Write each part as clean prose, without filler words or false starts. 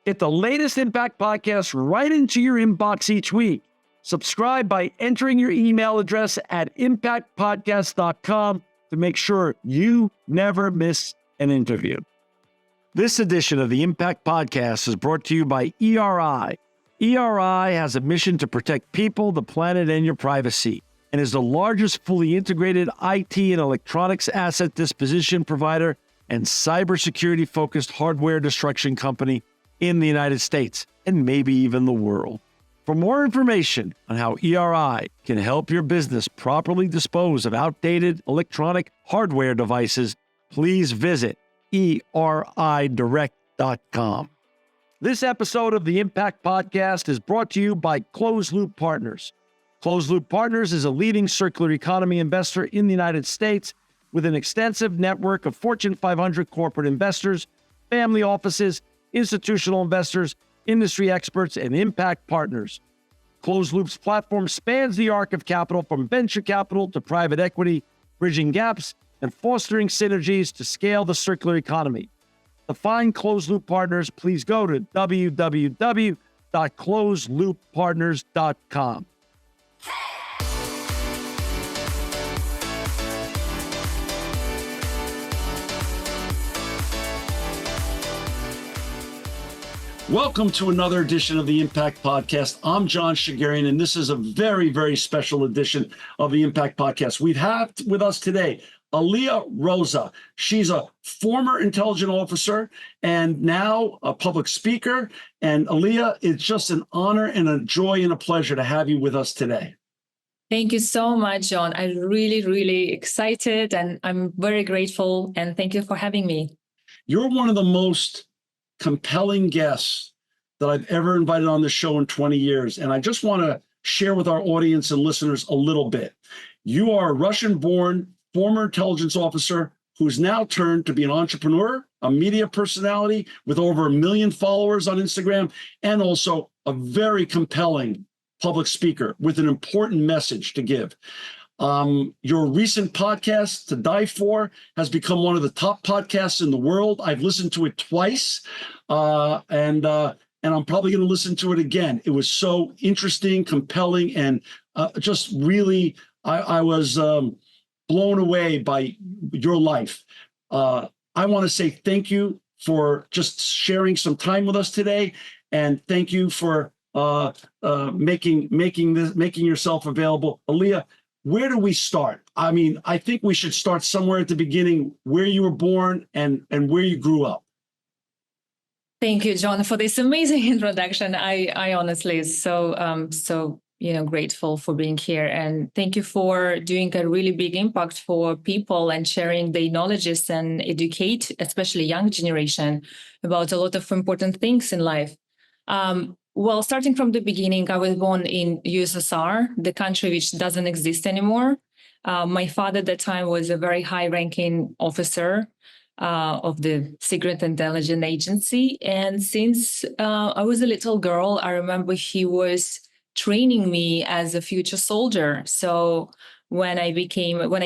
Get the latest Impact podcast right into your inbox each week. Subscribe by entering your email address at impactpodcast.com to make sure you never miss an interview. This edition of the Impact Podcast is brought to you by ERI. ERI has a mission to protect people, the planet, and your privacy, and is the largest fully integrated IT and electronics asset disposition provider and cybersecurity-focused hardware destruction company in the United States, and maybe even the world. For more information on how ERI can help your business properly dispose of outdated electronic hardware devices, please visit eridirect.com. This episode of the Impact Podcast is brought to you by Closed Loop Partners. Closed Loop Partners is a leading circular economy investor in the United States with an extensive network of Fortune 500 corporate investors, family offices, institutional investors, industry experts, and impact partners. Closed Loop's platform spans the arc of capital from venture capital to private equity, bridging gaps and fostering synergies to scale the circular economy. To find Closed Loop Partners, please go to www.closedlooppartners.com. Welcome to another edition of the Impact Podcast. I'm John Shigarian, and this is a very, very special edition of the Impact Podcast. We have with us today Aliia Roza. She's a former intelligence officer and now a public speaker. And Aliia, it's just an honor and a joy and a pleasure to have you with us today. Thank you so much, John. I'm really, really excited and I'm very grateful. And thank you for having me. You're one of the most compelling guests that I've ever invited on the show in 20 years. And I just want to share with our audience and listeners a little bit. You are a Russian-born former intelligence officer who's now turned to be an entrepreneur, a media personality with over 1 million followers on Instagram, and also a very compelling public speaker with an important message to give. Your recent podcast, To Die For, has become one of the top podcasts in the world. I've listened to it twice, and I'm probably going to listen to it again. It was so interesting, compelling, and just really, I was blown away by your life. I want to say thank you for just sharing some time with us today, and thank you for making yourself available. Aliia, where do we start? I mean, I think we should start somewhere at the beginning, where you were born and where you grew up. Thank you, John, for this amazing introduction. I honestly so grateful for being here, and thank you for doing a really big impact for people and sharing the knowledges and educate, especially young generation, about a lot of important things in life. Well, starting from the beginning, I was born in USSR, the country which doesn't exist anymore. My father at that time was a very high-ranking officer of the Secret Intelligence Agency. And since I was a little girl, I remember he was training me as a future soldier. So when I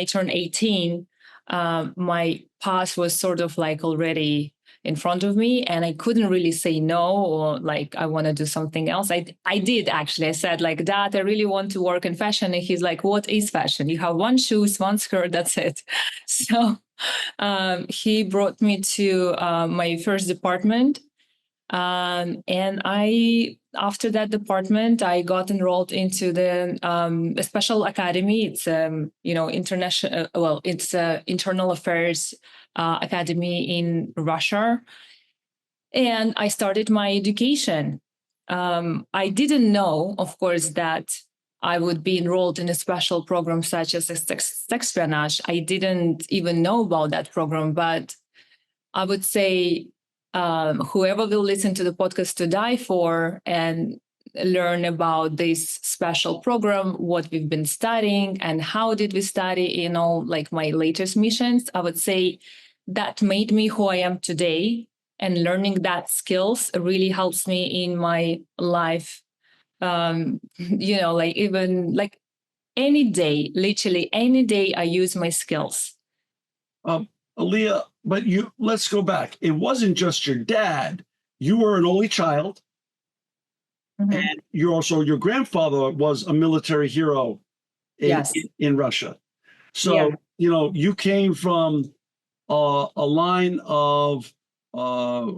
turned 18, my path was sort of like already in front of me, and I couldn't really say no, or like, I want to do something else. I did actually. I said like, Dad, I really want to work in fashion. And he's like, what is fashion? You have one shoes, one skirt, that's it. So he brought me to my first department. And after that department, I got enrolled into the a special academy. It's international. It's internal affairs academy in Russia, and I started my education. I didn't know, of course, that I would be enrolled in a special program such as espionage. I didn't even know about that program, but I would say whoever will listen to the podcast To Die For and learn about this special program, what we've been studying and how did we study, like my latest missions, I would say that made me who I am today. And learning that skills really helps me in my life. Even any day, literally any day, I use my skills. Aliia, but let's go back. It wasn't just your dad you were an only child, Mhm. and your grandfather was a military hero Yes. in Russia. Yeah. So, you came from a line of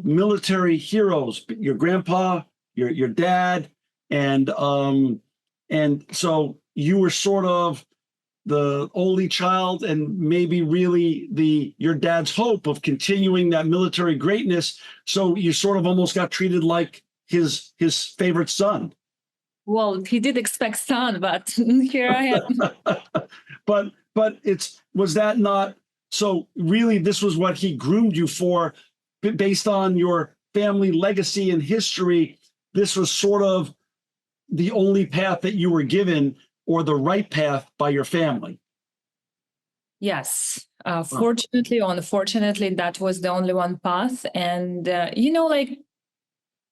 military heroes, your grandpa, your dad, and so you were sort of the only child, and maybe really your dad's hope of continuing that military greatness. So you sort of almost got treated like his favorite son. Well, he did expect sun, but here I am. but was that not so? Really, this was what he groomed you for, based on your family legacy and history. This was sort of the only path that you were given, or the right path by your family. Yes. Fortunately or unfortunately, that was the only one path. And, like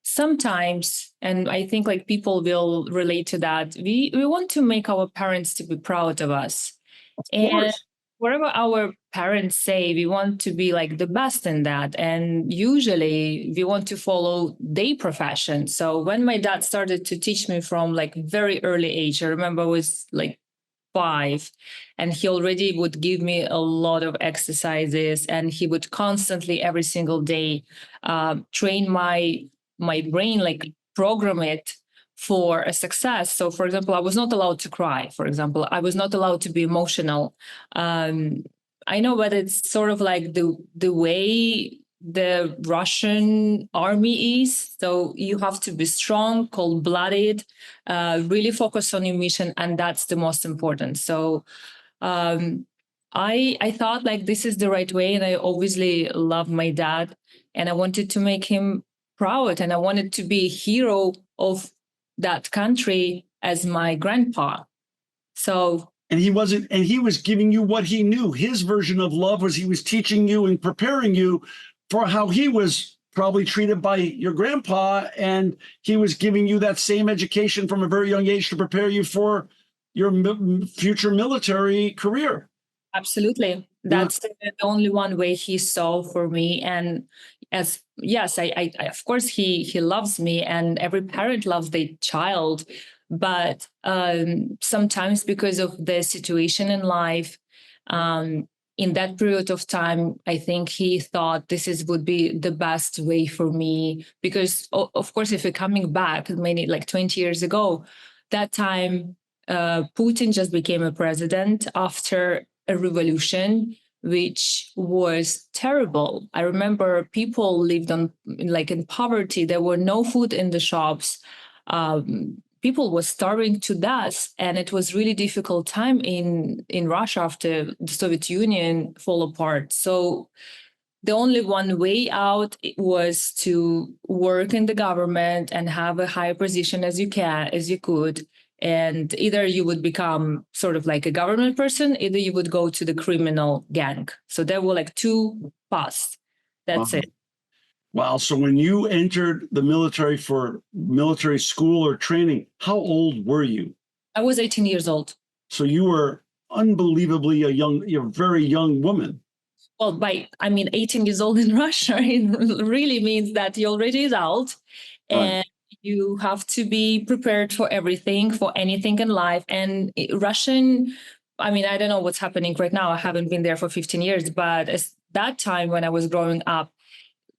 sometimes, and I think like people will relate to that, we want to make our parents to be proud of us. Of And course. whatever our parents say, we want to be like the best in that. And usually we want to follow their profession. So when my dad started to teach me from like very early age, I remember I was like 5, and he already would give me a lot of exercises, and he would constantly every single day train my brain, like program it for a success. So for example, I was not allowed to cry. For example, I was not allowed to be emotional. um, I know, but it's sort of like the way the Russian army is. So you have to be strong, cold-blooded, really focus on your mission, and that's the most important. So um, I thought like this is the right way, and I obviously love my dad, and I wanted to make him proud, and I wanted to be a hero of that country as my grandpa. So And he was giving you what he knew. His version of love was he was teaching you and preparing you for how he was probably treated by your grandpa, and he was giving you that same education from a very young age to prepare you for your future military career. absolutely. Yeah. That's the only one way he saw for me. And as yes, I of course he loves me, and every parent loves their child. But sometimes because of the situation in life, um, in that period of time, I think he thought this is would be the best way for me. Because of course, if you're coming back many like 20 years ago, that time Putin just became a president after a revolution, which was terrible. I remember people lived on like in poverty. There were no food in the shops. People were starving to death, and it was really difficult time in Russia after the Soviet Union fall apart. So the only one way out was to work in the government and have a higher position as you could. And either you would become sort of like a government person, either you would go to the criminal gang. So there were like two paths. That's Wow. it. Wow. So when you entered the military for military school or training, how old were you? I was 18 years old. So you were unbelievably you're a very young woman. Well, 18 years old in Russia, it really means that you're already adult, Right. and you have to be prepared for everything, for anything in life. And Russian, I don't know what's happening right now. I haven't been there for 15 years, but at that time when I was growing up,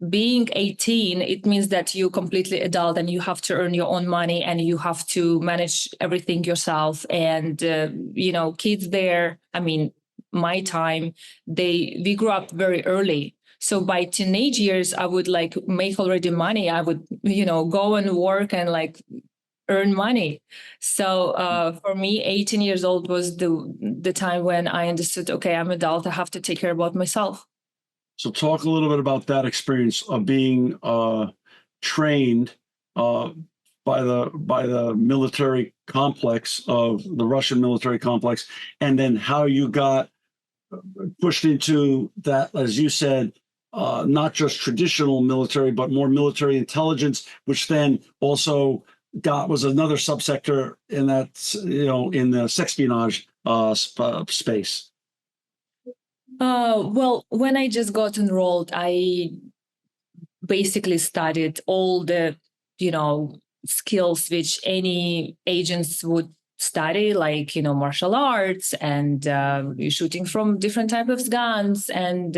being 18, it means that you're completely adult and you have to earn your own money and you have to manage everything yourself. And, kids there, my time, we grew up very early. So by teenage years, I would like make already money. I would, go and work and like earn money. So for me, 18 years old was the time when I understood, okay, I'm adult. I have to take care about myself. So talk a little bit about that experience of being trained uh, by the military complex of the Russian military complex, and then how you got pushed into that, as you said, not just traditional military, but more military intelligence, which then also was another subsector in that, in the sexpionage space. Well, when I just got enrolled, basically studied all the, skills which any agents would study, like, martial arts and shooting from different types of guns and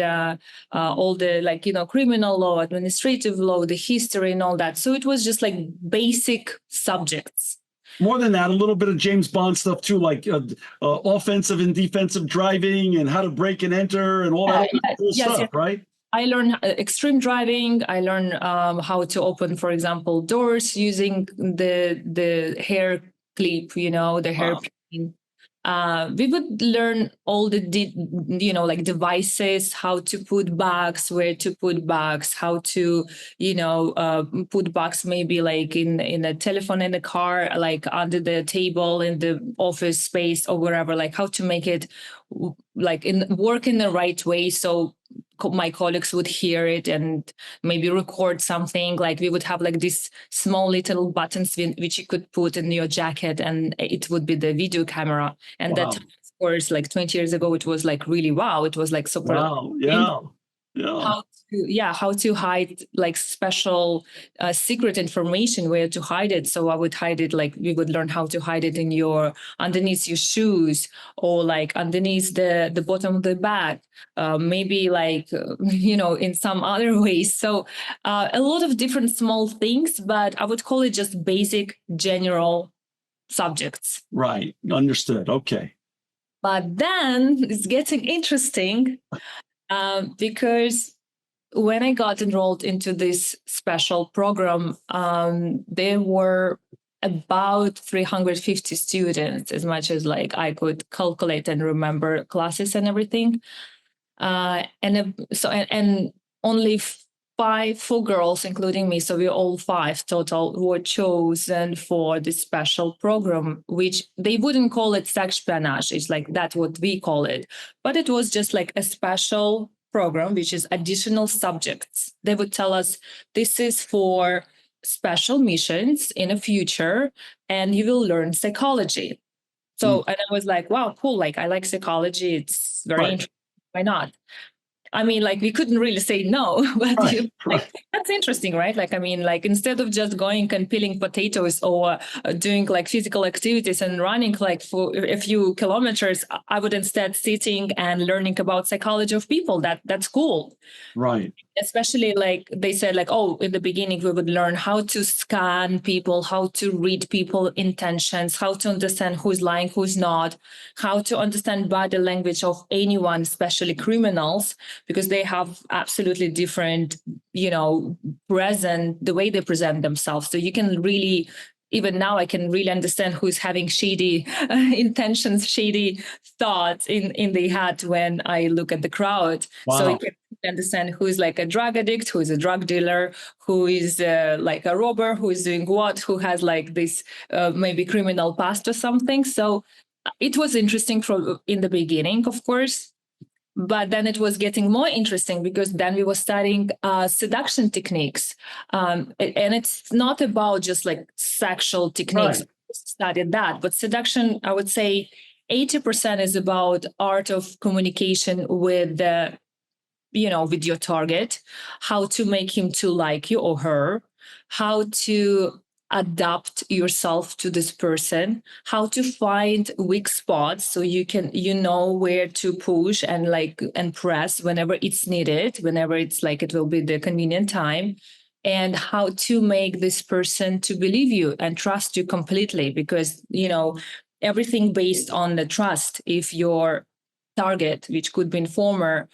all the, like, criminal law, administrative law, the history and all that. So it was just like basic subjects. More than that, a little bit of James Bond stuff too, like offensive and defensive driving and how to break and enter and all that cool stuff, yes. Right? I learned extreme driving. I learned how to open, for example, doors using the hair clip, the hairpin. We would learn all the, like devices, how to put bags, where to put bags, how to, put bags maybe like in a telephone in the car, like under the table in the office space or wherever, like how to make it like work in the right way. So my colleagues would hear it and maybe record something. Like we would have like these small little buttons which you could put in your jacket and it would be the video camera. And that, of course, like 20 years ago, it was like really, wow. It was like super. Wow. Yeah. How to hide like special secret information, where to hide it. So I would hide it, like we would learn how to hide it underneath your shoes or like underneath the bottom of the bag, maybe like, in some other ways. So a lot of different small things, but I would call it just basic general subjects. Right. Understood. Okay. But then it's getting interesting. Because when I got enrolled into this special program, there were about 350 students, as much as like I could calculate and remember classes and everything. And only four girls, including me, so we're all 5 total, were chosen for this special program, which they wouldn't call it sexpionage. It's like that's what we call it. But it was just like a special program, which is additional subjects. They would tell us this is for special missions in the future, and you will learn psychology. So, and I was like, wow, cool. Like, I like psychology. It's very interesting. Why not? I mean, like, we couldn't really say no, but that's interesting, right? Like, I mean, like, instead of just going and peeling potatoes or doing like physical activities and running like for a few kilometers, I would instead sitting and learning about psychology of people. That's cool. Right. Especially like they said, like, oh, in the beginning, we would learn how to scan people, how to read people intentions, how to understand who's lying, who's not, how to understand body language of anyone, especially criminals, because they have absolutely different, the way they present themselves. So you can really, even now, I can really understand who's having shady intentions, shady thoughts in their head when I look at the crowd. Wow. So you can understand who's like a drug addict, who is a drug dealer, who is like a robber, who is doing what, who has like this maybe criminal past or something. So it was interesting in the beginning, of course. But then it was getting more interesting because then we were studying seduction techniques. And it's not about just like sexual techniques. Right. We studied that. But seduction, I would say 80% is about art of communication with with your target, how to make him to like you or her, how to adapt yourself to this person, how to find weak spots so you can where to push and press whenever it's needed, whenever it's like it will be the convenient time, and how to make this person to believe you and trust you completely, because everything based on the trust. If your target, which could be informer,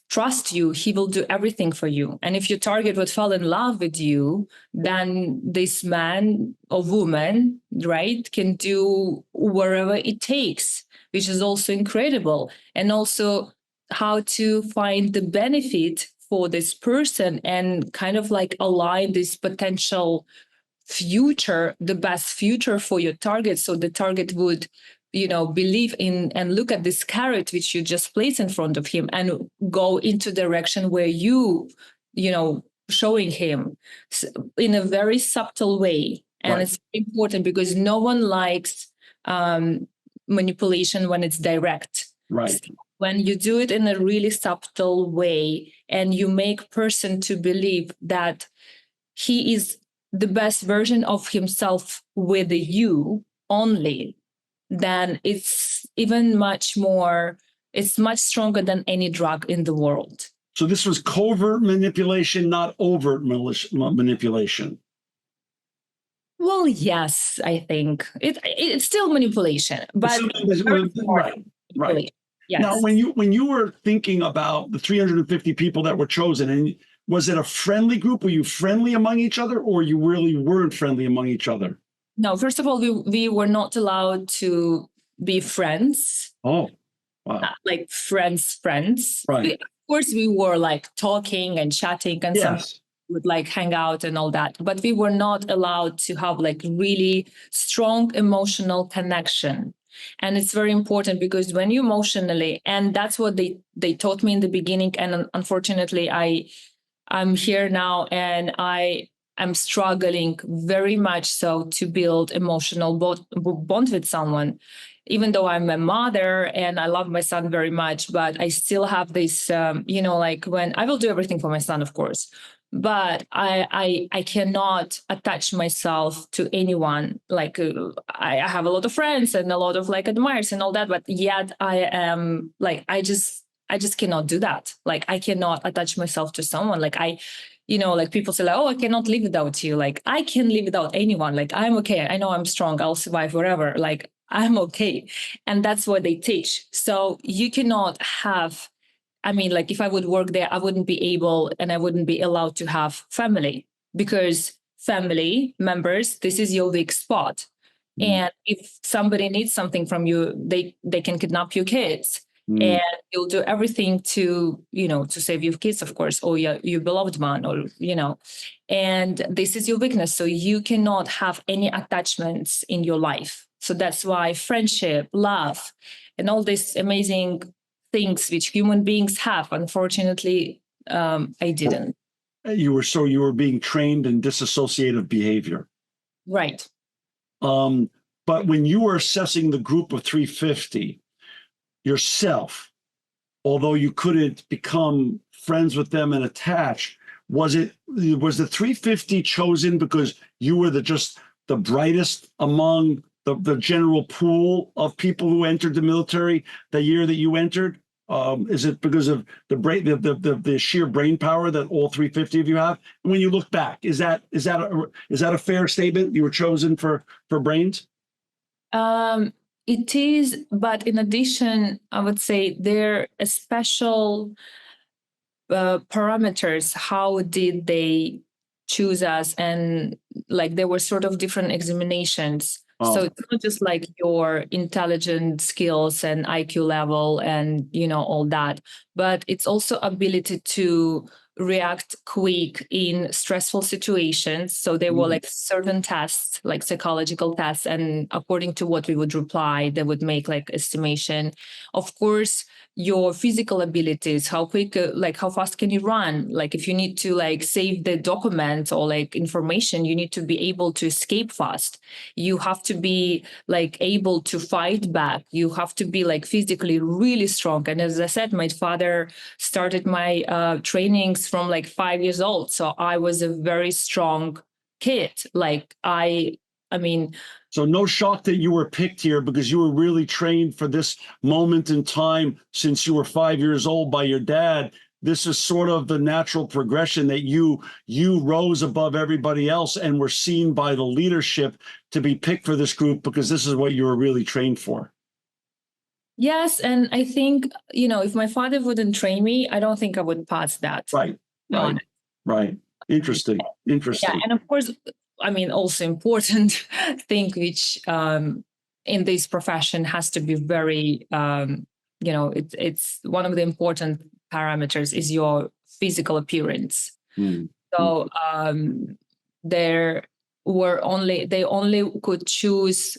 trust you, he will do everything for you. And if your target would fall in love with you, then this man or woman, right, can do whatever it takes, which is also incredible. And also how to find the benefit for this person and kind of like align this potential future, the best future for your target. So the target would believe in and look at this carrot which you just place in front of him and go into direction where showing him in a very subtle way. And it's important because no one likes manipulation when it's direct. Right. when you do it in a really subtle way and you make person to believe that he is the best version of himself with you only, then it's even much more, it's much stronger than any drug in the world. So this was covert manipulation, not overt manipulation. Well, yes, I think it's still manipulation, but Right, right. Yes. Now, when you were thinking about the 350 people that were chosen, and was it a friendly group? Were you friendly among each other, or you really weren't friendly among each other? No, first of all, we were not allowed to be friends. Oh, wow. Like friends. Right. Of course, we were like talking and chatting, and some would like hang out and all that, but we were not allowed to have like really strong emotional connection. And it's very important because when you emotionally, and that's what they taught me in the beginning, and unfortunately I'm here now and I'm struggling very much so to build emotional bond with someone, even though I'm a mother and I love my son very much, but I still have this, like when I will do everything for my son, of course, but I cannot attach myself to anyone. Like I have a lot of friends and a lot of like admirers and all that, but yet I am like, I just cannot do that. Like I cannot attach myself to someone. Like like people say like, oh, I cannot live without you. Like I can live without anyone. Like I'm okay. I know I'm strong. I'll survive wherever. Like I'm okay. And that's what they teach. So you cannot have, like if I would work there, I wouldn't be able and I wouldn't be allowed to have family, because family members, this is your weak spot. And if somebody needs something from you, they can kidnap your kids. And you'll do everything to, to save your kids, of course, or your beloved one, or, and this is your weakness. So you cannot have any attachments in your life. So that's why friendship, love, and all these amazing things which human beings have, unfortunately, I didn't. You were being trained in disassociative behavior. Right. But when you were assessing the group of 350, yourself, although you couldn't become friends with them and attach, was the 350 chosen because you were the brightest among the general pool of people who entered the military the year that you entered? Is it because of the sheer brain power that all 350 of you have? And when you look back, is that a fair statement? You were chosen for brains? It is, but in addition, I would say there are special parameters. How did they choose us? And like there were sort of different examinations. Oh. So it's not just like your intelligent skills and IQ level and, all that, but it's also ability to react quick in stressful situations. So there were like certain tests, like psychological tests, and according to what we would reply, they would make like estimation. Of course, your physical abilities, how quick, like how fast can you run? Like if you need to like save the document or like information, you need to be able to escape fast. You have to be like able to fight back. You have to be like physically really strong. And as I said, my father started my trainings from like 5 years old. So I was a very strong kid. Like So no shock that you were picked here, because you were really trained for this moment in time since you were 5 years old by your dad. This is sort of the natural progression that you rose above everybody else and were seen by the leadership to be picked for this group because this is what you were really trained for. Yes. And I think, if my father wouldn't train me, I don't think I would pass that. Right. Interesting. Yeah. And of course, also important thing, which in this profession has to be very, it's one of the important parameters is your physical appearance. So they only could choose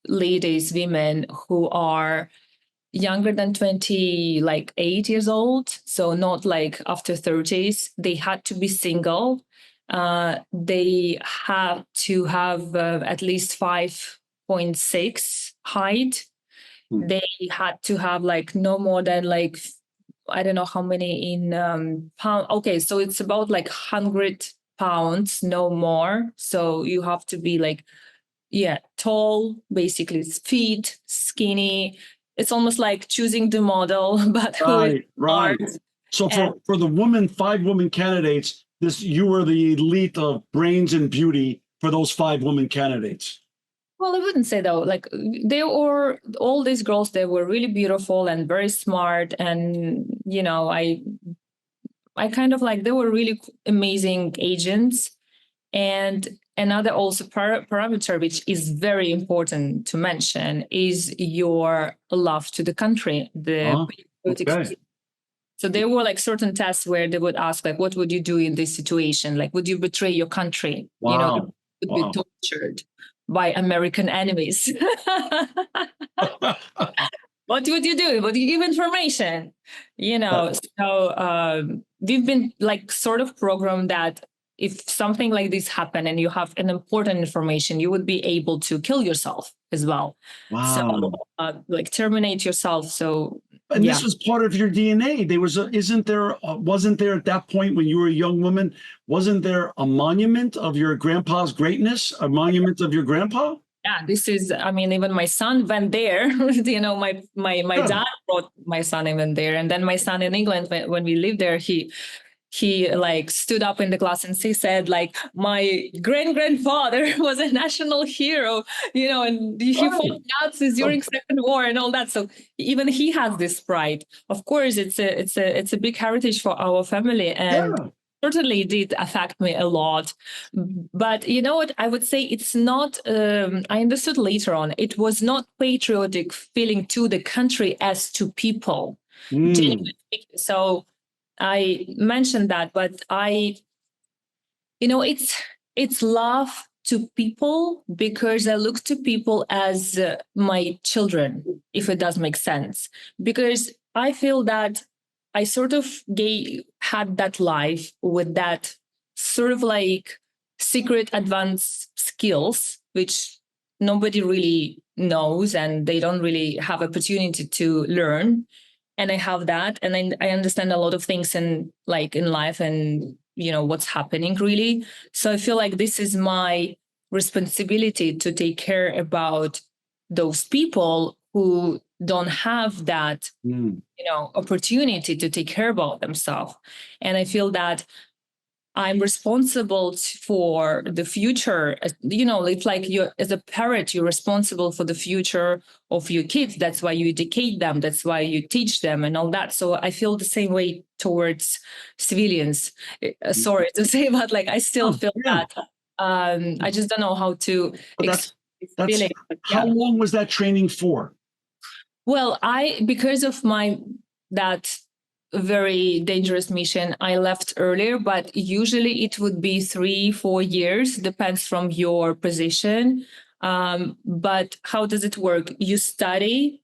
women who are younger than 28 years old. So not like after 30s. They had to be single. They have to have at least 5.6 height. they had to have like no more than like, I don't know how many in pound. Okay, so it's about like 100 pounds, no more. So you have to be like, yeah, tall, basically it's fit, skinny. It's almost like choosing the model, but with Right. arms. So And for the 5 women candidates, you were the elite of brains and beauty for those 5 women candidates. well, I wouldn't say though, like they were all these girls, they were really beautiful and very smart. And, I kind of like, they were really amazing agents. And another also parameter, which is very important to mention, is your love to the country, the Huh? patriotic Okay. spirit. So there were like certain tests where they would ask, like, what would you do in this situation? Like, would you betray your country? Wow. You would be tortured by American enemies. What would you do? Would you give information? We've been like sort of programmed that if something like this happened and you have an important information, you would be able to kill yourself as well. Wow. So like terminate yourself. So And this was part of your DNA. Wasn't there at that point when you were a young woman, wasn't there a monument of your grandpa's greatness, a monument of your grandpa? Yeah, this is, I mean, even my son went there. My dad brought my son even there. And then my son in England, when we lived there, he like stood up in the class and he said like, my grandfather was a national hero, and he fought Nazis during Second War and all that. So even he has this pride. Of course, it's a big heritage for our family, and certainly did affect me a lot. But you know what? I would say it's not, I understood later on, it was not patriotic feeling to the country as to people. So I mentioned that, but it's love to people because I look to people as my children, if it does make sense. Because I feel that I sort of had that life with that sort of like secret advanced skills, which nobody really knows and they don't really have opportunity to learn. And I have that, and I understand a lot of things in life and what's happening really. So I feel like this is my responsibility to take care about those people who don't have that opportunity to take care about themselves. And I feel that I'm responsible for the future. It's like as a parent, you're responsible for the future of your kids. That's why you educate them. That's why you teach them and all that. So I feel the same way towards civilians. Sorry to say, but like I still feel that. I just don't know how to explain it. How long was that training for? Well, because of that very dangerous mission, I left earlier, but usually it would be 3-4 years, depends from your position. But how does it work? You study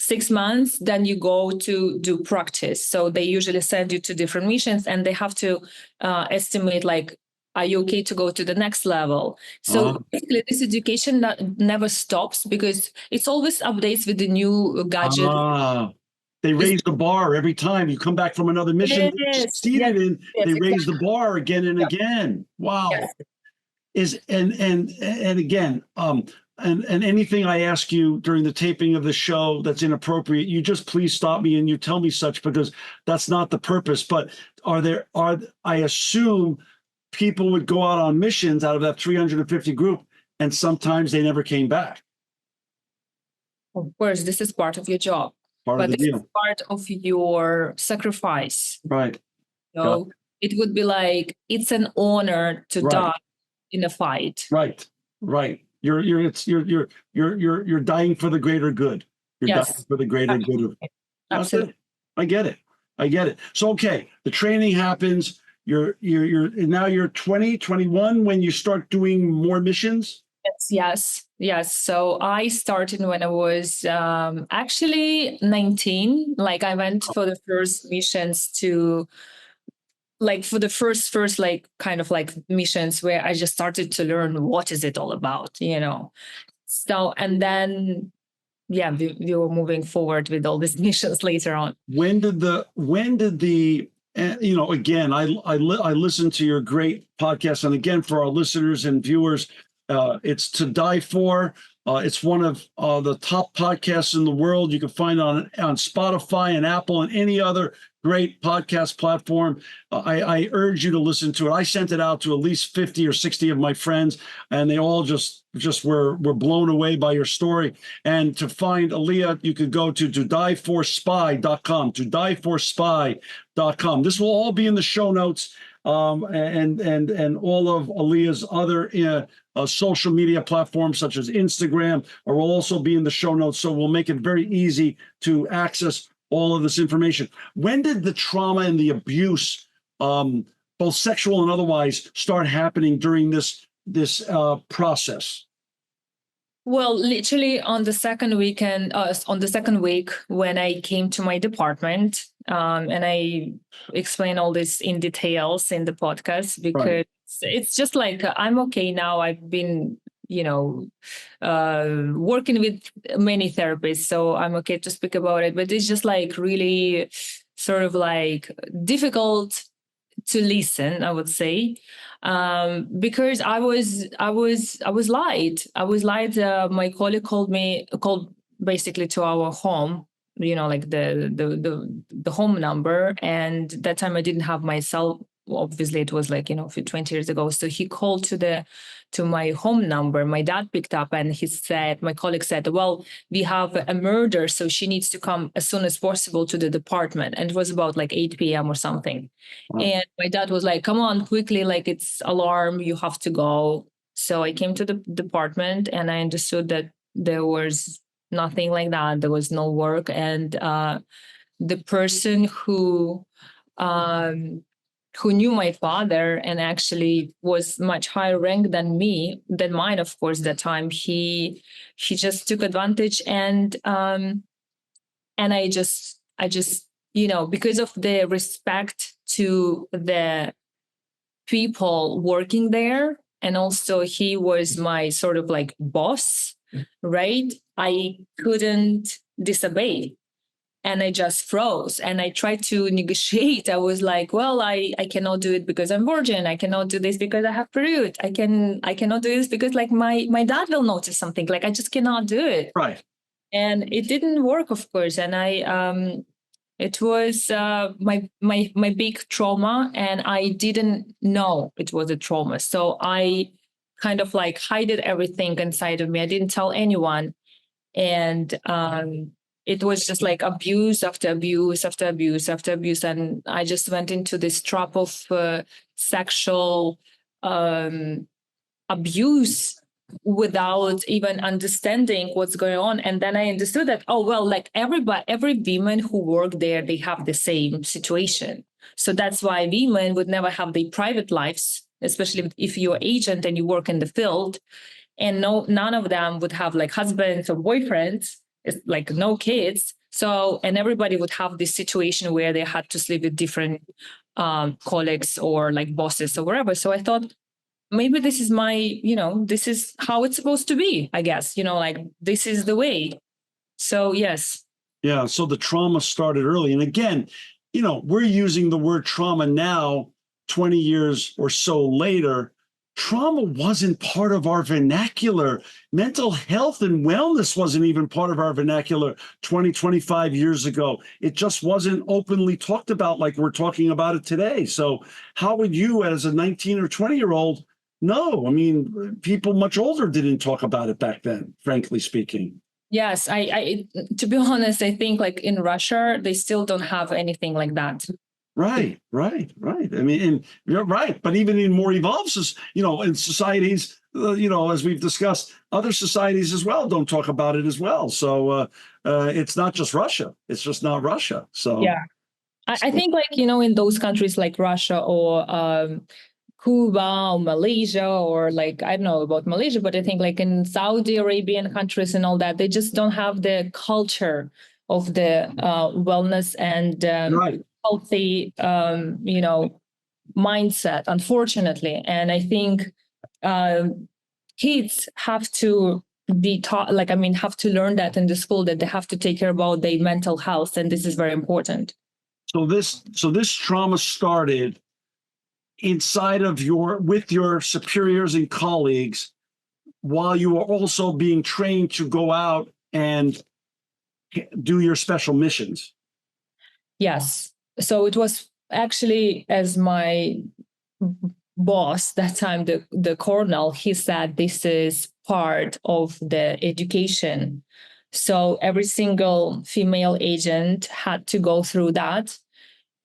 6 months, then you go to do practice. So they usually send you to different missions and they have to estimate like, are you okay to go to the next level? So basically this education never stops because it's always updates with the new gadget. They raise the bar every time you come back from another mission. They raise the bar again and again. Wow. And again, and anything I ask you during the taping of the show that's inappropriate, you just please stop me and you tell me such, because that's not the purpose. But I assume people would go out on missions out of that 350 group, and sometimes they never came back. Of course, this is part of your job. But this is part of your sacrifice. Right. So it would be like, it's an honor to die in a fight. Right. You're dying for the greater good. You're dying for the greater good of. Absolutely. I get it. So okay, the training happens. You're now you're 20, 21 when you start doing more missions. Yes. So I started when I was actually 19. Like I went for the first missions for the first like kind of like missions where I just started to learn what is it all about, So, and then we were moving forward with all these missions later on. When did the again, I listened to your great podcast, and again, for our listeners and viewers, it's To Die For. It's one of the top podcasts in the world. You can find it on Spotify and Apple and any other great podcast platform. I urge you to listen to it. I sent it out to at least 50 or 60 of my friends, and they all just were blown away by your story. And to find Aliia, you could go to todieforspy.com, todieforspy.com. This will all be in the show notes, and all of Aliia's other social media platforms such as Instagram will also be in the show notes. So we'll make it very easy to access all of this information. When did the trauma and the abuse, both sexual and otherwise, start happening during this process? Well, literally on the second week when I came to my department, and I explain all this in details in the podcast, because it's just like, I'm okay now. I've been, working with many therapists, so I'm okay to speak about it. But it's just like really sort of like difficult to listen, I would say, because I was lied. My colleague called basically to our home, like the home number, and that time I didn't have my cell. Obviously, it was like 20 years ago. So he called to my home number. My dad picked up, and my colleague said, well, we have a murder, so she needs to come as soon as possible to the department. And it was about like 8 p.m. or something. Wow. And my dad was like, come on, quickly, like it's alarm, you have to go. So I came to the department, and I understood that there was nothing like that. There was no work. And the person who knew my father and actually was much higher rank than mine, of course, that time, he just took advantage. And I just because of the respect to the people working there, and also he was my sort of like boss, right? I couldn't disobey. And I just froze, and I tried to negotiate. I was like, well, I cannot do it because I'm virgin. I cannot do this because I have period. I cannot do this because like my dad will notice something. Like I just cannot do it. Right. And it didn't work, of course. And it was my big trauma, and I didn't know it was a trauma. So I kind of like hid everything inside of me. I didn't tell anyone. And it was just like abuse after abuse after abuse after abuse. And I just went into this trap of sexual abuse without even understanding what's going on. And then I understood that, oh, well, like every woman who work there, they have the same situation. So that's why women would never have their private lives, especially if you're agent and you work in the field. And none of them would have like husbands or boyfriends, like no kids. So, and everybody would have this situation where they had to sleep with different colleagues or like bosses or whatever. So I thought, maybe this is this is how it's supposed to be, I guess, like this is the way. So, yes. Yeah. So the trauma started early. And again, we're using the word trauma now, 20 years or so later. Trauma wasn't part of our vernacular. Mental health and wellness wasn't even part of our vernacular 20, 25 years ago. It just wasn't openly talked about like we're talking about it today. So how would you, as a 19 or 20-year-old, know? I mean, people much older didn't talk about it back then, frankly speaking. Yes, I to be honest, I think like in Russia, they still don't have anything like that. Right. I mean, and you're right. But even in more evolved, in societies, as we've discussed, other societies as well don't talk about it as well. So it's not just Russia. It's just not Russia. So yeah, I think like, in those countries like Russia or Cuba or Malaysia, or like, I don't know about Malaysia, but I think like in Saudi Arabian countries and all that, they just don't have the culture of the wellness and right. healthy, mindset, unfortunately. And I think kids have to have to learn that in the school, that they have to take care about their mental health, and this is very important. So this trauma started inside of with your superiors and colleagues, while you were also being trained to go out and do your special missions. Yes. So it was actually, as my boss that time, the colonel, he said this is part of the education. So every single female agent had to go through that.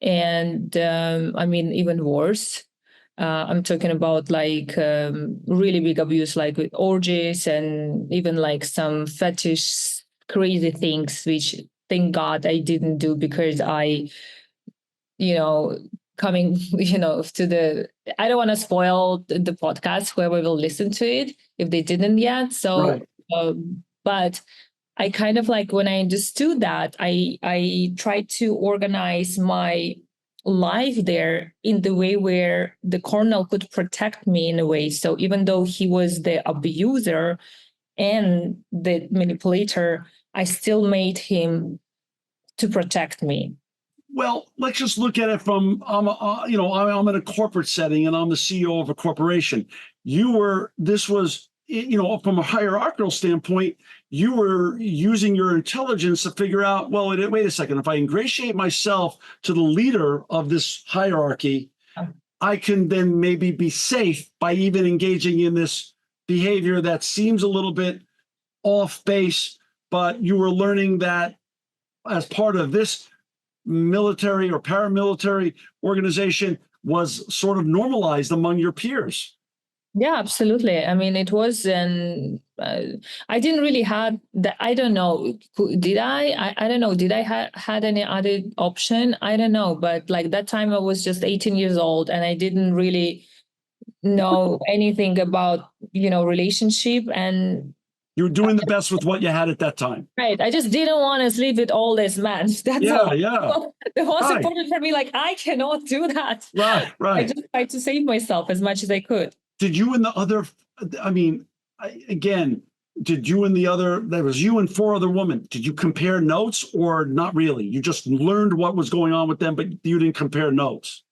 And even worse. I'm talking about like really big abuse, like with orgies and even like some fetish crazy things, which thank God I didn't do, because I, coming, to I don't want to spoil the podcast, whoever will listen to it, if they didn't yet. So, Right. but I kind of like, when I understood that, I tried to organize my life there in the way where the colonel could protect me in a way. So even though he was the abuser and the manipulator, I still made him to protect me. Well, let's just look at it from I'm in a corporate setting and I'm the CEO of a corporation. This was, from a hierarchical standpoint, you were using your intelligence to figure out, well, wait a second, if I ingratiate myself to the leader of this hierarchy, I can then maybe be safe by even engaging in this behavior that seems a little bit off base, but you were learning that as part of this military or paramilitary organization was sort of normalized among your peers. Yeah, absolutely. I mean, it was, and I didn't really had that. I don't know. Did I don't know. Did I had any other option? I don't know. But like that time, I was just 18 years old, and I didn't really know anything about relationship. And you were doing the best with what you had at that time. Right. I just didn't want to sleep with all this men. That's all. Yeah. The most Right. important for me, like, I cannot do that. Right. I just tried to save myself as much as I could. Did you and the other, there was you and 4 other women, did you compare notes or not really? You just learned what was going on with them, but you didn't compare notes?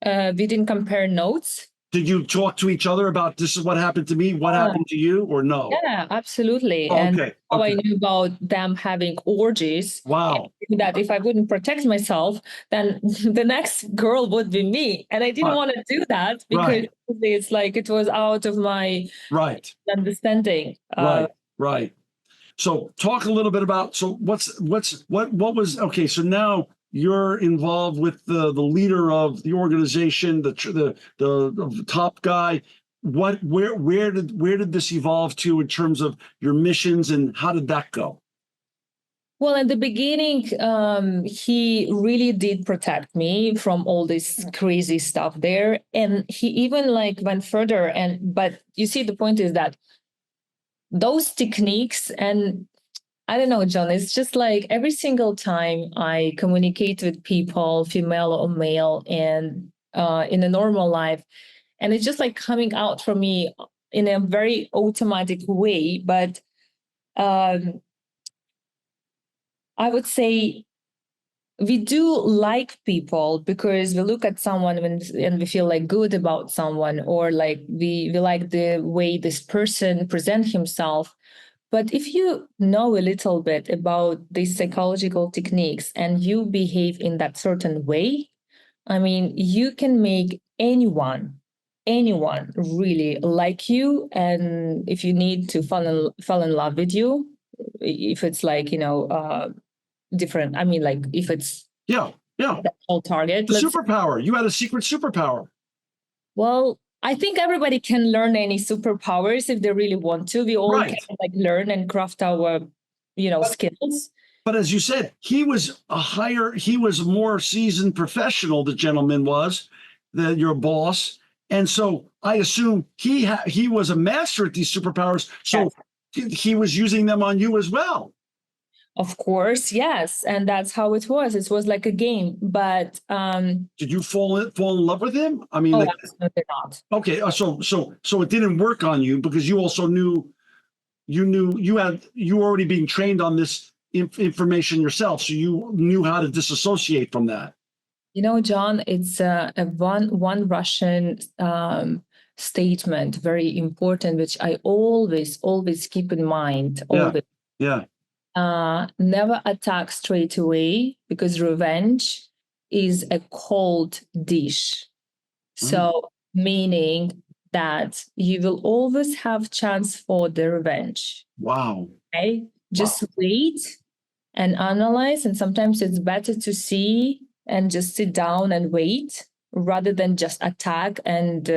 We didn't compare notes. Did you talk to each other about, this is what happened to me, what happened to you, or no? Yeah, absolutely. Oh, and okay. how I knew about them having orgies. Wow. That if I wouldn't protect myself, then the next girl would be me. And I didn't want to do that, because it's like it was out of my understanding. Right. So talk a little bit about, so what was, okay, so now you're involved with the leader of the organization, the top guy. Where did this evolve to in terms of your missions, and how did that go? Well, at the beginning, he really did protect me from all this crazy stuff there. And he even like went further. But you see, the point is that those techniques, and I don't know, John, it's just like every single time I communicate with people, female or male, and in a normal life, and it's just like coming out from me in a very automatic way. But I would say we do like people because we look at someone and we feel like good about someone, or like we like the way this person presents himself. But if you know a little bit about these psychological techniques and you behave in that certain way, I mean, you can make anyone really like you. And if you need to fall in love with you, if it's like, different, I mean, like if it's the whole target. The superpower. You had a secret superpower. Well, I think everybody can learn any superpowers if they really want to. We all can like learn and craft our, skills. But as you said, he was a more seasoned professional, the gentleman was, your boss. And so I assume he was a master at these superpowers. So he was using them on you as well. Of course, yes. And that's how it was. It was like a game. But did you fall in love with him? I mean, absolutely not. Okay, so it didn't work on you because you also knew you were already being trained on this information yourself, so you knew how to disassociate from that. John, it's a one Russian statement, very important, which I always keep in mind. Always. Yeah. Never attack straight away, because revenge is a cold dish. So meaning that you will always have chance for the revenge. Wow. Okay? Just wait and analyze. And sometimes it's better to see and just sit down and wait rather than just attack and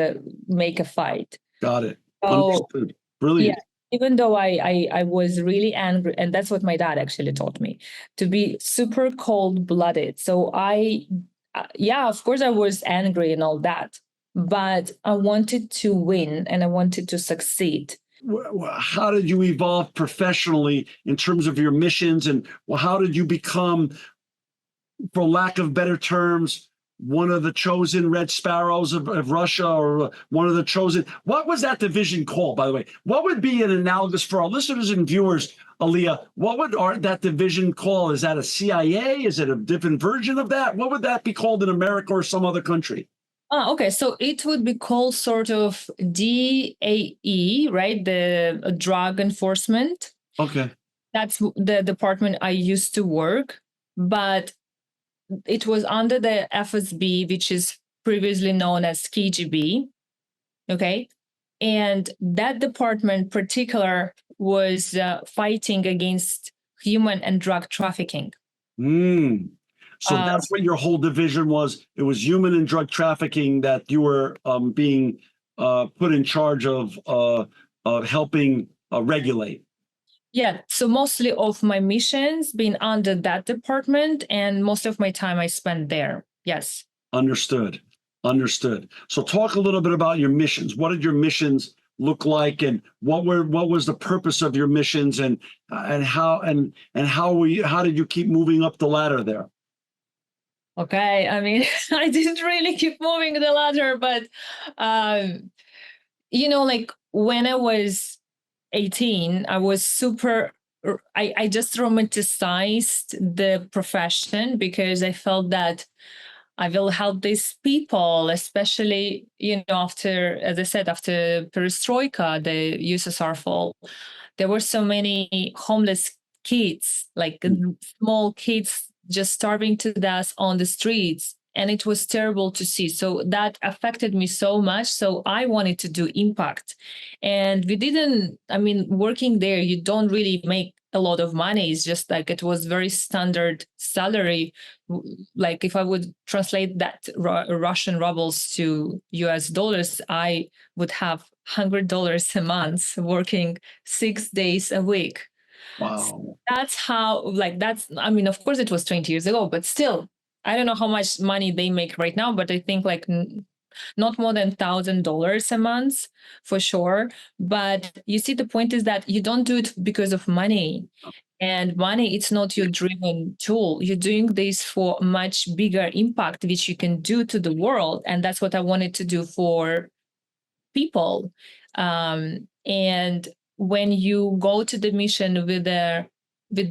make a fight. Got it. So, understood. Brilliant. Yeah, even though I was really angry, and that's what my dad actually taught me, to be super cold-blooded. So of course I was angry and all that, but I wanted to win and I wanted to succeed. How did you evolve professionally in terms of your missions, and how did you become, for lack of better terms, one of the chosen Red Sparrows of Russia, or one of the chosen? What was that division called, by the way? What would be an analogous for our listeners and viewers, Aliia? What would that division call? Is that a CIA? Is it a different version of that? What would that be called in America or some other country? Okay, so it would be called sort of DAE, right? The drug enforcement. Okay. That's the department I used to work, but it was under the FSB, which is previously known as KGB. Okay. And that department particular was fighting against human and drug trafficking. So that's what your whole division was. It was human and drug trafficking that you were being put in charge of helping regulate. Yeah, so mostly of my missions being under that department, and most of my time I spent there. Yes. Understood. So talk a little bit about your missions. What did your missions look like, and what was the purpose of your missions, and how did you keep moving up the ladder there? Okay, I mean, I didn't really keep moving the ladder, but like when I was 18, I was I just romanticized the profession, because I felt that I will help these people, especially, after, as I said, after perestroika, the USSR fall, there were so many homeless kids, like small kids just starving to death on the streets. And it was terrible to see. So that affected me so much. So I wanted to do impact. And working there, you don't really make a lot of money. It's just like it was very standard salary. Like if I would translate that Russian rubles to US dollars, I would have $100 a month working 6 days a week. Wow. So that's how, of course it was 20 years ago, but still, I don't know how much money they make right now, but I think not more than $1,000 a month for sure. But you see, the point is that you don't do it because of money. And money, it's not your driven tool. You're doing this for much bigger impact, which you can do to the world. And that's what I wanted to do for people. And when you go to the mission with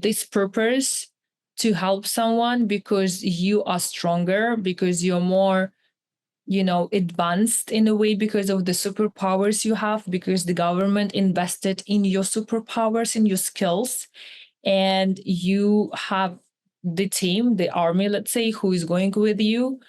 this purpose to help someone, because you are stronger, because you're more advanced in a way, because of the superpowers you have, because the government invested in your superpowers, in your skills, and you have the team, the army, let's say, who is going with you,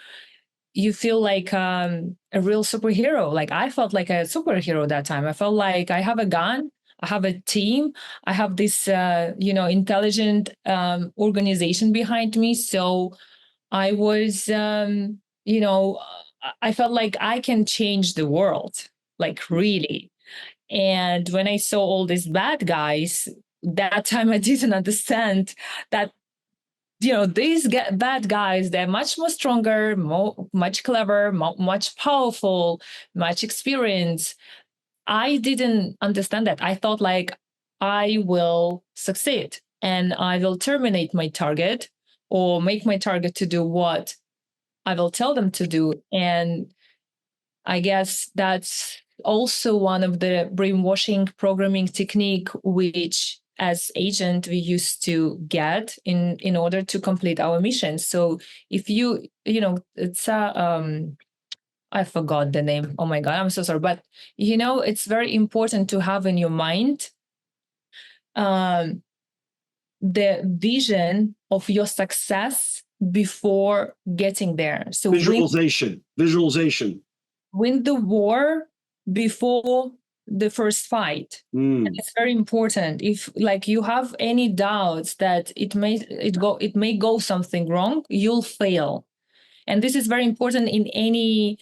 you feel like a real superhero. Like I felt like a superhero that time. I felt like I have a gun, I have a team, I have this, intelligent organization behind me. So I was, I felt like I can change the world, like really. And when I saw all these bad guys, that time I didn't understand that, these bad guys, they're much more stronger, much clever, much powerful, much experienced. I didn't understand that. I thought like I will succeed and I will terminate my target or make my target to do what I will tell them to do. And I guess that's also one of the brainwashing programming technique, which as agent we used to get in order to complete our mission. So if it's a I forgot the name. Oh my God, I'm so sorry. But it's very important to have in your mind um, the vision of your success before getting there. So Visualization. win the war before the first fight. And it's very important. If like you have any doubts that it may go something wrong, you'll fail. And this is very important in any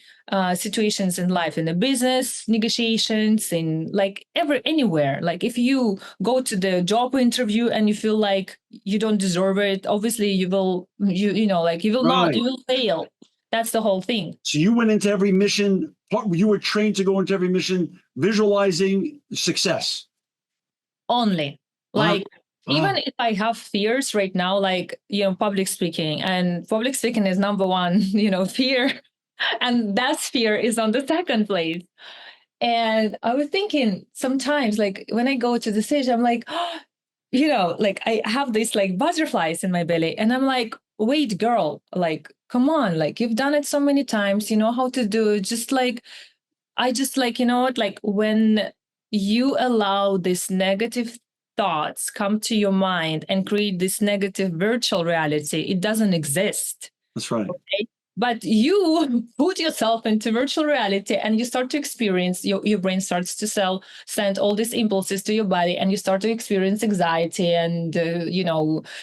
situations in life, in the business negotiations, in like anywhere. Like if you go to the job interview and you feel like you don't deserve it, obviously you will not, you will fail. That's the whole thing. So you went into every mission, you were trained to go into every mission visualizing success. Only. Even if I have fears right now, like, public speaking, and public speaking is number one, fear. And that fear is on the second place. And I was thinking sometimes, like when I go to the stage, I'm like, like I have these like butterflies in my belly. And I'm like, wait, girl, like, come on, like you've done it so many times, you know how to do it. Just like, like when you allow this negative thoughts come to your mind and create this negative virtual reality, it doesn't exist. That's right. Okay? But you put yourself into virtual reality and you start to experience, your brain starts to send all these impulses to your body, and you start to experience anxiety and,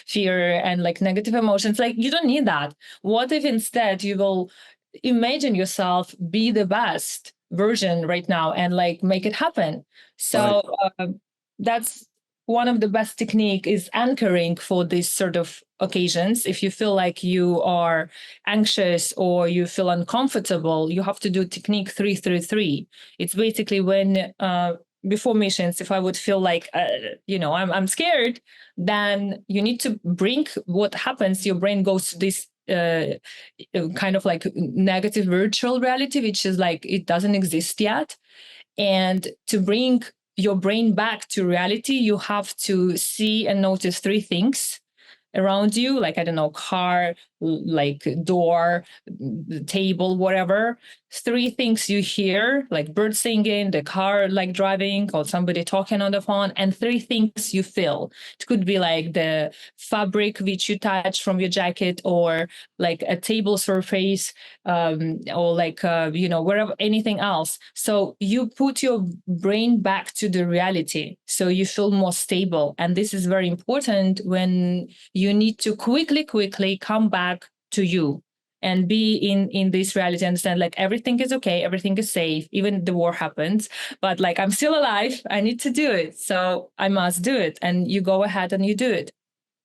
fear and like negative emotions. Like you don't need that. What if instead you will imagine yourself be the best version right now and like make it happen? So that's one of the best technique, is anchoring for these sort of occasions. If you feel like you are anxious or you feel uncomfortable, you have to do technique 333. It's basically when before missions, if I would feel like I'm scared, then you need to bring what happens. Your brain goes to this kind of like negative virtual reality, which is like it doesn't exist yet. And to bring your brain back to reality, you have to see and notice three things around you, like, I don't know, car, like door, table, whatever. Three things you hear, like birds singing, the car like driving, or somebody talking on the phone, and three things you feel. It could be like the fabric which you touch from your jacket, or like a table surface, or like wherever, anything else. So you put your brain back to the reality, so you feel more stable. And this is very important when you need to quickly come back to you and be in this reality, understand like everything is okay, everything is safe, even the war happens, but like I'm still alive, I need to do it, so I must do it. And you go ahead and you do it.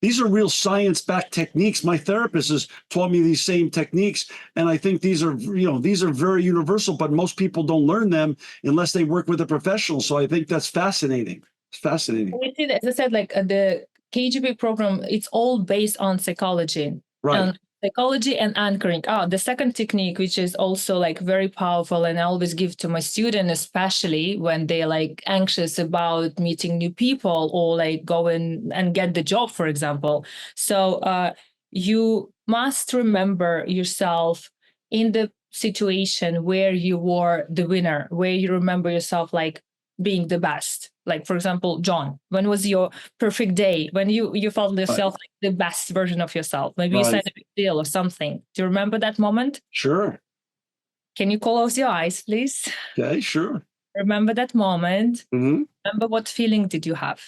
These are real science-backed techniques. My therapist has taught me these same techniques, and I think these are very universal, but most people don't learn them unless they work with a professional. So I think that's fascinating. It's fascinating. As I said, like the KGB program, it's all based on psychology. Right. Psychology and anchoring. The second technique, which is also like very powerful, and I always give to my students, especially when they're like anxious about meeting new people or like going and get the job, for example. So you must remember yourself in the situation where you were the winner, where you remember yourself like being the best. Like, for example, John, when was your perfect day? When you felt yourself like the best version of yourself? Maybe you said a big deal or something. Do you remember that moment? Sure. Can you close your eyes, please? Okay, sure. Remember that moment. Mm-hmm. Remember, what feeling did you have?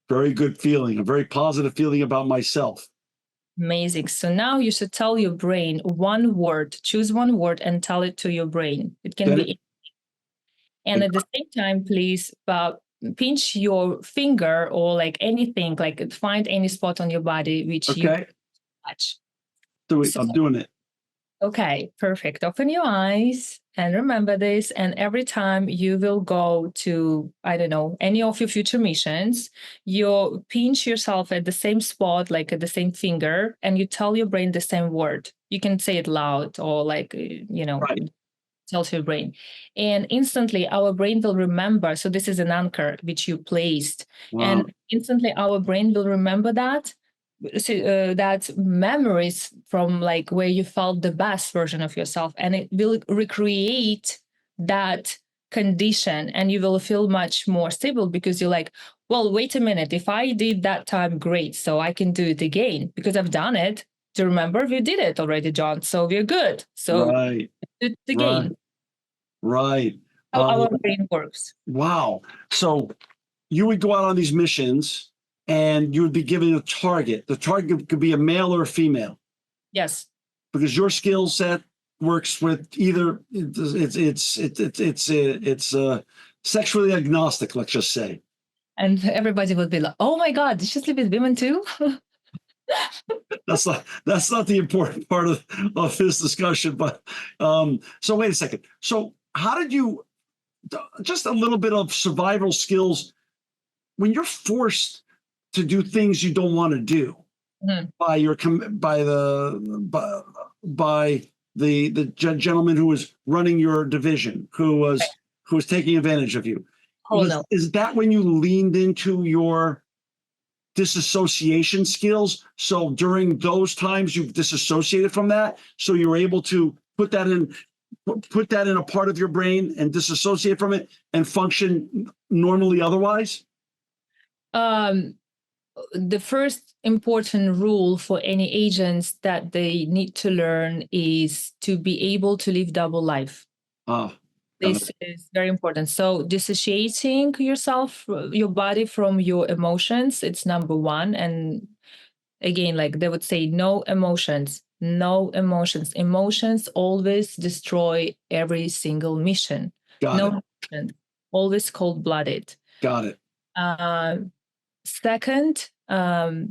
Very good feeling, a very positive feeling about myself. Amazing. So now you should tell your brain one word, choose one word and tell it to your brain. It can be. And at the same time, please pinch your finger or like anything, like find any spot on your body which you touch. I'm doing it. Okay, perfect. Open your eyes and remember this. And every time you will go to, I don't know, any of your future missions, you pinch yourself at the same spot, like at the same finger, and you tell your brain the same word. You can say it loud or like, Right. tells your brain. And instantly our brain will remember. So this is an anchor which you placed. Wow. And instantly our brain will remember that. So, that memories from like where you felt the best version of yourself, and it will recreate that condition, and you will feel much more stable because you're like, well, wait a minute, if I did that time, great, so I can do it again because I've done it. Do you remember, we did it already, John, so we're good, so Right. do it again. Right. How our brain works. Wow. So you would go out on these missions and you would be given a target. The target could be a male or a female. Yes. Because your skill set works with either it's sexually agnostic, let's just say. And everybody would be like, oh my God, did she sleep with women too? That's not the important part of this discussion. But so wait a second. So how did you, just a little bit of survival skills when you're forced to do things you don't want to do by the gentleman who was running your division, who was taking advantage of you? Is that when you leaned into your disassociation skills? So during those times you've disassociated from that, so you're able to put that in a part of your brain and disassociate from it and function normally otherwise? The first important rule for any agents that they need to learn is to be able to live double life. This is very important. So dissociating yourself, your body from your emotions, it's number one. And again, like they would say, no emotions, no emotions. Emotions always destroy every single mission. No emotions, always cold-blooded. Got it. Second,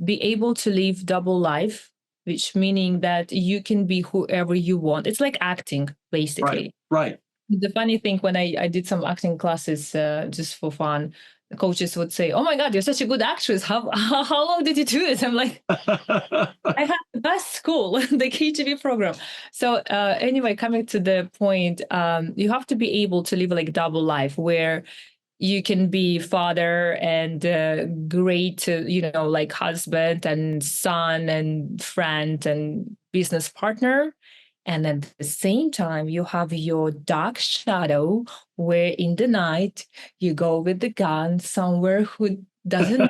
be able to live double life, which meaning that you can be whoever you want. It's like acting, basically. Right. The funny thing, when I did some acting classes just for fun, the coaches would say, oh my God, you're such a good actress. How long did you do it? I'm like, I had the best school, the KGB program. So anyway, coming to the point, you have to be able to live like double life where you can be father and great, like husband and son and friend and business partner. And at the same time, you have your dark shadow where in the night you go with the gun somewhere who doesn't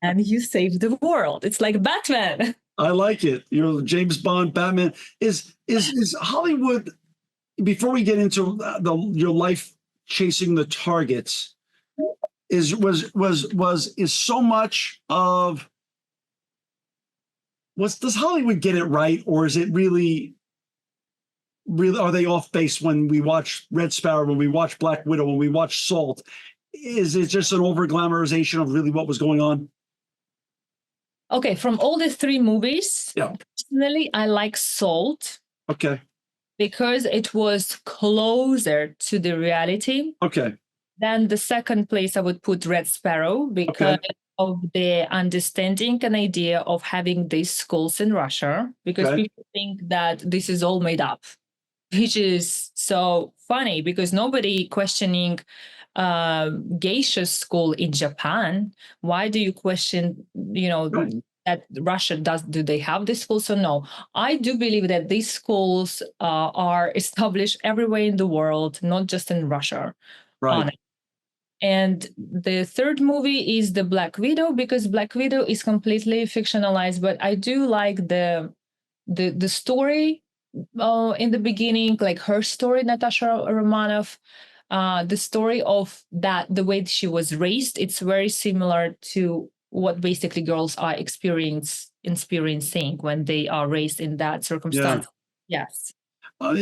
and you save the world. It's like Batman. I like it. You're James Bond, Batman. Is Hollywood, before we get into your life chasing the targets, is so much of does Hollywood get it right, or is it really are they off base when we watch Red Sparrow, when we watch Black Widow, when we watch Salt? Is it just an over glamorization of really what was going on? Okay, from all the three movies, personally, I like Salt. Okay. Because it was closer to the reality. Okay. Then the second place I would put Red Sparrow because of the understanding and idea of having these schools in Russia, because people think that this is all made up, which is so funny because nobody questioning geisha school in Japan. Why do you question, that Russia do they have these schools or no? I do believe that these schools are established everywhere in the world, not just in Russia. Right. And the third movie is the Black Widow, because Black Widow is completely fictionalized, but I do like the story in the beginning, like her story, Natasha Romanoff, the story of the way she was raised. It's very similar to what basically girls are experiencing when they are raised in that circumstance. Yes. But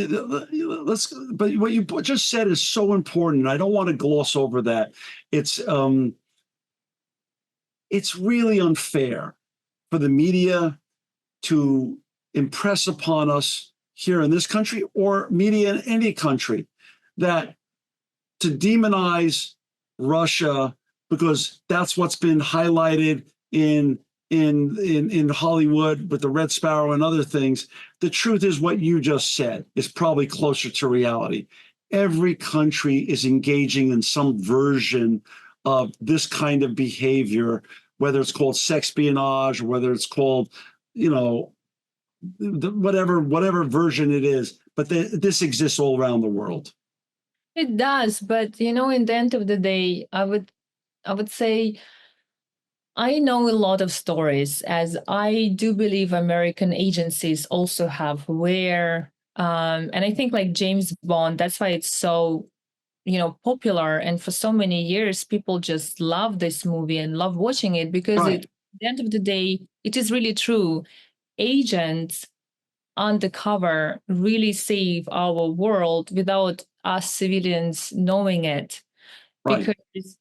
what you just said is so important. I don't want to gloss over that. It's really unfair for the media to impress upon us here in this country, or media in any country, that to demonize Russia because that's what's been highlighted in in Hollywood with the Red Sparrow and other things. The truth is what you just said is probably closer to reality. Every country is engaging in some version of this kind of behavior, whether it's called sexpionage or whether it's called, whatever version it is. But this exists all around the world. It does, but in the end of the day, I would say I know a lot of stories, as I do believe American agencies also have, where, and I think like James Bond, that's why it's so, popular. And for so many years, people just love this movie and love watching it because Right. at the end of the day, it is really true. Agents undercover really save our world without us civilians knowing it. Right. Because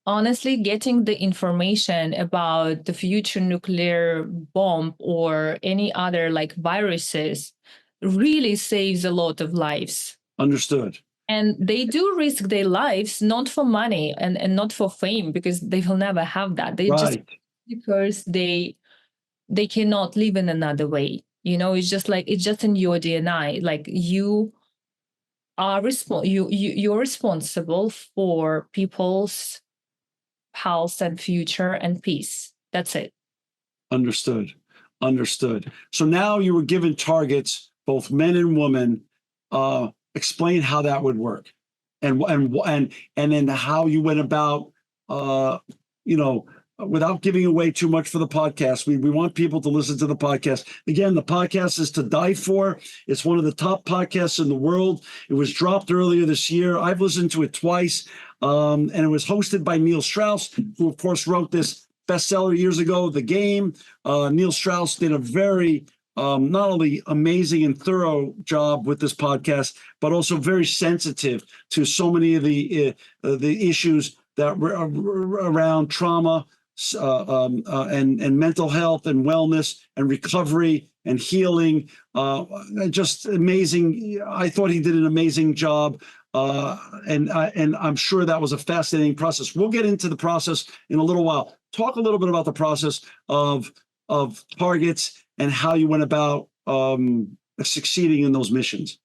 honestly, getting the information about the future nuclear bomb or any other like viruses really saves a lot of lives. Understood. And they do risk their lives, not for money and not for fame, because they will never have that. They just, Right. because they cannot live in another way. It's just like, it's just in your DNA. Like you are you're responsible for people's health and future and peace. That's it. Understood. Understood. So now you were given targets, both men and women. Explain how that would work, and then how you went about, without giving away too much for the podcast. We want people to listen to the podcast. Again, the podcast is to die for. It's one of the top podcasts in the world. It was dropped earlier this year. I've listened to it twice, and it was hosted by Neil Strauss, who of course wrote this bestseller years ago, The Game. Neil Strauss did a very not only amazing and thorough job with this podcast, but also very sensitive to so many of the issues that were around trauma and mental health and wellness and recovery and healing. Just amazing. I thought he did an amazing job. And I'm sure that was a fascinating process. We'll get into the process in a little while. Talk a little bit about the process of targets and how you went about succeeding in those missions.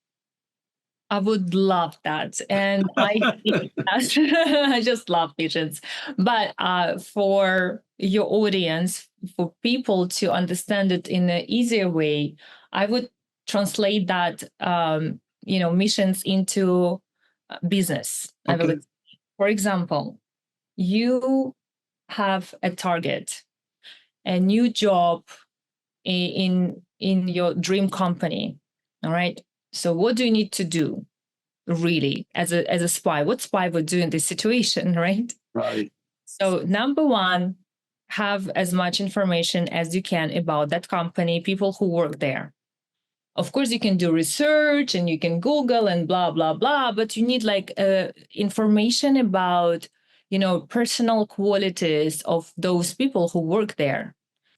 I would love that. And I just love pigeons. But for your audience, for people to understand it in an easier way, I would translate that, missions into business. Okay. For example, you have a target, a new job in your dream company. All right. So what do you need to do really as a spy? What spy would do in this situation, right? Right. So number one, have as much information as you can about that company, people who work there. Of course, you can do research and you can Google and blah, blah, blah, but you need like information about, personal qualities of those people who work there.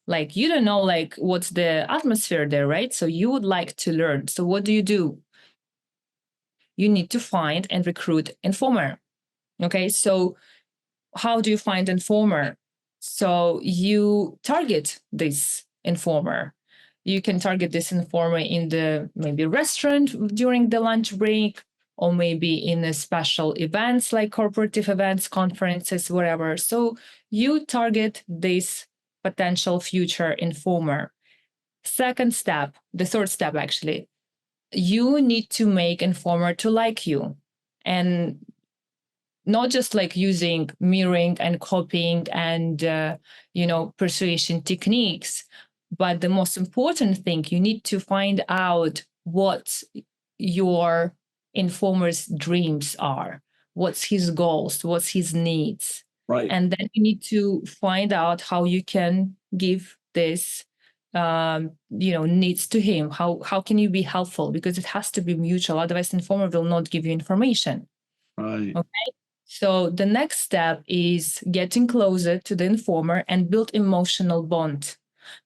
Like, you don't know, like, what's the atmosphere there, right? So you would like to learn. So what do? You need to find and recruit informer. Okay, so how do you find informer? So you target this informer. You can target this informer in the maybe restaurant during the lunch break, or maybe in a special events like corporative events, conferences, whatever. So you target this potential future informer. Second step, the third step actually, you need to make informer to like you, and not just like using mirroring and copying and persuasion techniques, but the most important thing, you need to find out what your informer's dreams are, what's his goals, what's his needs. Right. And then you need to find out how you can give this needs to him. How can you be helpful? Because it has to be mutual, otherwise informer will not give you information. Right. Okay. So the next step is getting closer to the informer and build emotional bond,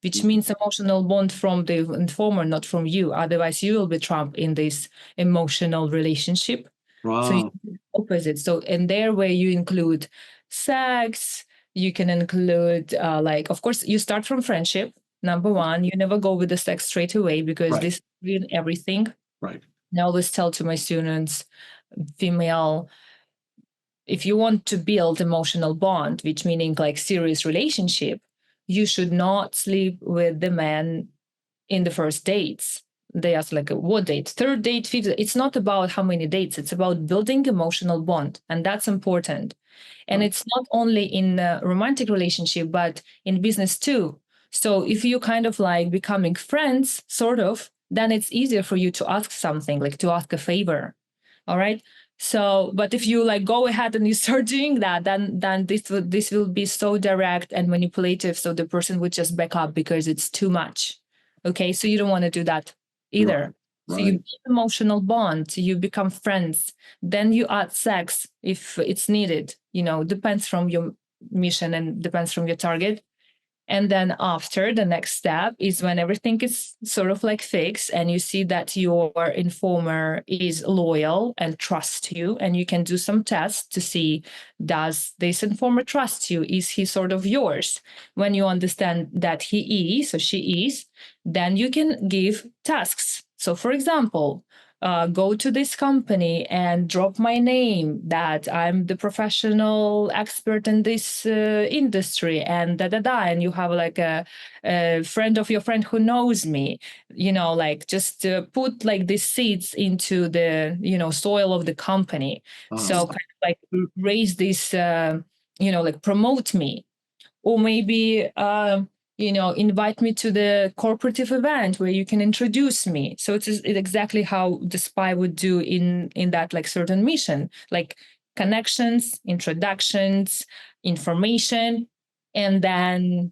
which means emotional bond from the informer, not from you. Otherwise, you will be trapped in this emotional relationship. Wow. So you do the opposite. So in there, where you include sex, You can include, like, of course, you start from friendship. Number one, you never go with the sex straight away because Right. this is really everything. Right. I always tell to my students, female, if you want to build emotional bond, which meaning like serious relationship, you should not sleep with the man in the first dates. They ask like, what date? Third date, fifth. It's not about how many dates. It's about building emotional bond, and that's important. And Right. it's not only in a romantic relationship, but in business too. So if you kind of like becoming friends, sort of, then it's easier for you to ask something, like to ask a favor. All right. So, but if you like go ahead and you start doing that, then this will be so direct and manipulative. So the person would just back up because it's too much. Okay, so you don't want to do that either. Right. So you build emotional bond, you become friends, then you add sex if it's needed. Depends from your mission and depends from your target. And then after, the next step is when everything is sort of like fixed and you see that your informer is loyal and trusts you, and you can do some tests to see, does this informer trust you? Is he sort of yours? When you understand that he is or she is, then you can give tasks. So for example, go to this company and drop my name that I'm the professional expert in this industry and and you have like a friend of your friend who knows me, like just put like these seeds into the soil of the company. So kind of like raise this like promote me, or maybe invite me to the corporative event where you can introduce me. So it's exactly how the spy would do in that like certain mission, like connections, introductions, information, and then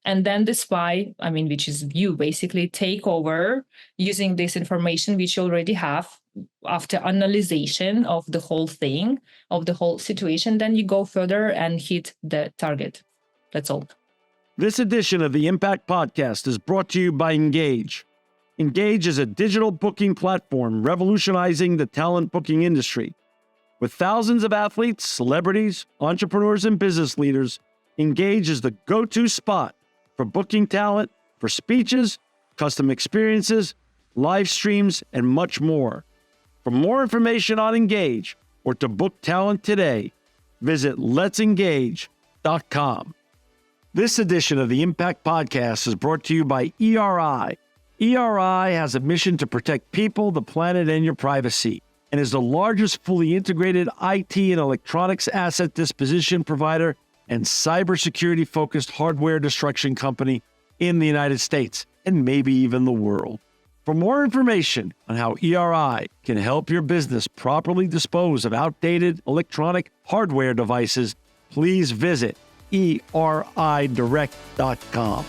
the spy, which is you, basically take over using this information which you already have. After analyzation of the whole thing, of the whole situation, then you go further and hit the target. That's all. This edition of the Impact Podcast is brought to you by Engage. Engage is a digital booking platform revolutionizing the talent booking industry. With thousands of athletes, celebrities, entrepreneurs, and business leaders, Engage is the go-to spot for booking talent, for speeches, custom experiences, live streams, and much more. For more information on Engage or to book talent today, visit letsengage.com. This edition of the Impact Podcast is brought to you by ERI. ERI has a mission to protect people, the planet, and your privacy, and is the largest fully integrated IT and electronics asset disposition provider and cybersecurity-focused hardware destruction company in the United States, and maybe even the world. For more information on how ERI can help your business properly dispose of outdated electronic hardware devices, please visit eridirect.com.